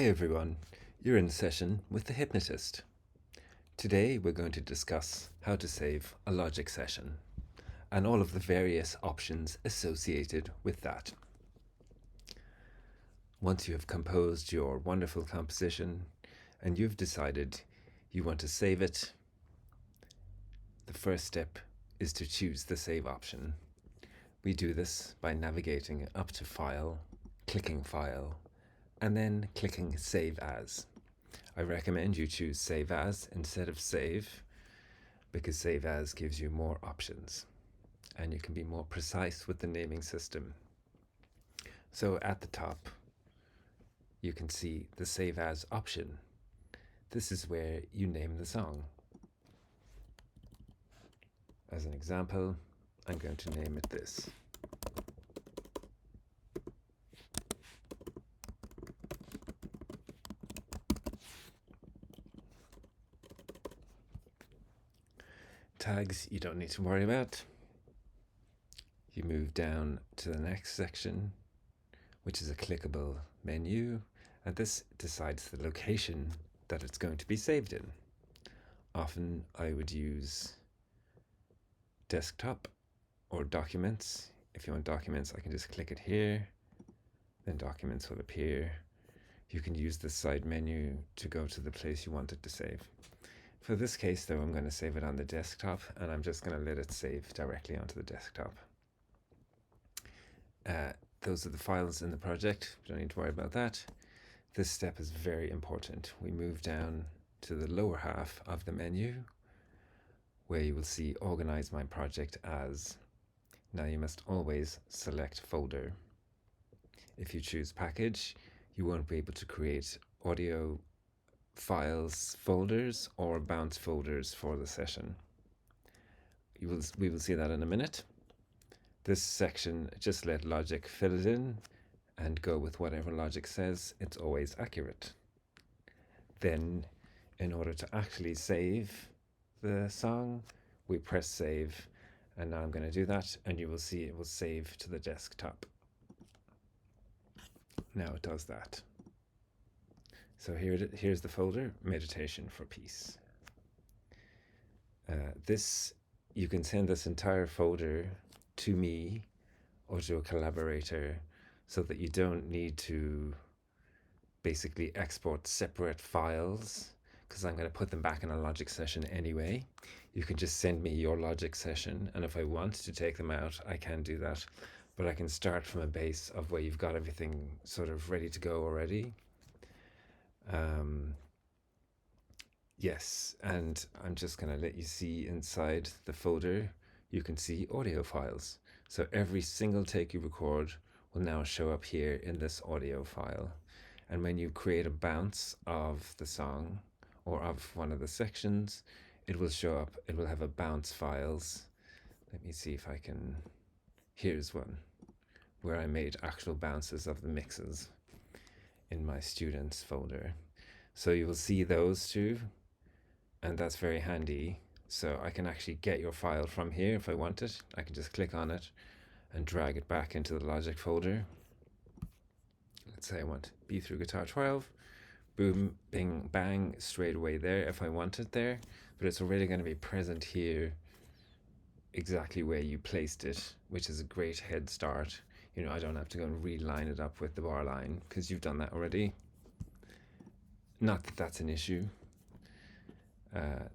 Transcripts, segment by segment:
Hey everyone, you're in session with the hypnotist. Today we're going to discuss how to save a logic session and all of the various options associated with that. Once you have composed your wonderful composition and you've decided you want to save it, the first step is to choose the save option. We do this by navigating up to File, clicking File, and then clicking Save As. I recommend you choose Save As instead of Save, because Save As gives you more options and you can be more precise with the naming system. So at the top, you can see the Save As option. This is where you name the song. As an example, I'm going to name it this. Tags you don't need to worry about. You move down to the next section, which is a clickable menu, and this decides the location that it's going to be saved in. Often I would use desktop or documents. If you want documents, I can just click it here, then documents will appear. You can use the side menu to go to the place you want it to save. For this case though, I'm going to save it on the desktop, and I'm just going to let it save directly onto the desktop. Those are the files in the project. Don't need to worry about that. This step is very important. We move down to the lower half of the menu where you will see Organize My Project As. Now you must always select folder. If you choose package, you won't be able to create audio files folders or bounce folders for the session. We will see that in a minute. This section, just let Logic fill it in and go with whatever Logic says. It's always accurate. Then, in order to actually save the song, we press save, and now I'm going to do that, and you will see it will save to the desktop. Now it does that. So here's the folder, Meditation for Peace. You can send this entire folder to me or to a collaborator so that you don't need to basically export separate files, because I'm going to put them back in a Logic session anyway. You can just send me your Logic session, and if I want to take them out, I can do that. But I can start from a base of where you've got everything sort of ready to go already. Yes, and I'm just going to let you see inside the folder, you can see audio files. So every single take you record will now show up here in this audio file. And when you create a bounce of the song or of one of the sections, it will show up, it will have a bounce files. Let me see if I can, here's one where I made actual bounces of the mixes in my students folder. So you will see those two, and that's very handy. So I can actually get your file from here if I want it. I can just click on it and drag it back into the Logic folder. Let's say I want B through guitar 12. Boom, bing, bang, straight away there if I want it there. But it's already going to be present here exactly where you placed it, which is a great head start. You know, I don't have to go and reline it up with the bar line because you've done that already. Not that that's an issue.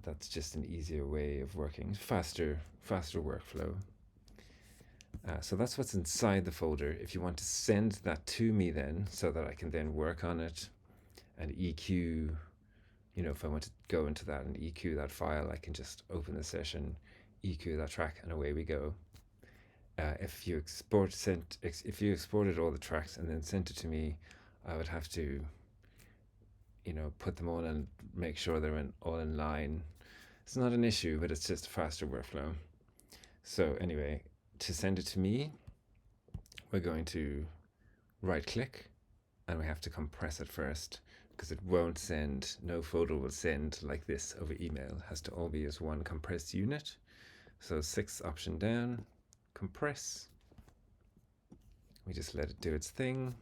That's just an easier way of working, faster workflow. So that's what's inside the folder. If you want to send that to me then, so that I can then work on it and EQ, you know, if I want to go into that and EQ that file, I can just open the session, EQ that track, and away we go. If you exported all the tracks and then sent it to me, I would have to, you know, put them all and make sure they're all in line. It's not an issue, but it's just a faster workflow. So anyway, to send it to me, we're going to right click, and we have to compress it first, because it won't send, no folder will send like this over email. It has to all be as one compressed unit. So 6th option down, compress. We just let it do its thing.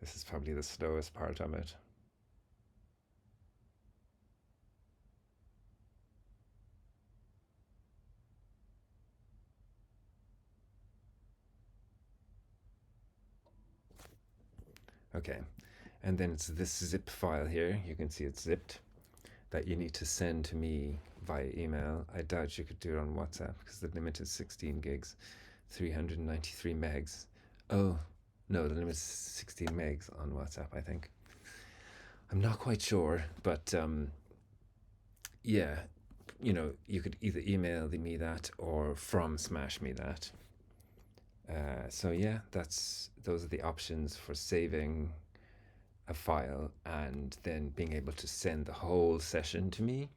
This is probably the slowest part of it. Okay, and then it's this zip file here. You can see it's zipped, that you need to send to me via email. I doubt you could do it on WhatsApp because the limit is 16 gigs, 393 megs. Oh, no, the limit is 16 megs on WhatsApp, I think. I'm not quite sure, but yeah, you could either email me that or from Smash me that. So yeah, those are the options for saving a file and then being able to send the whole session to me.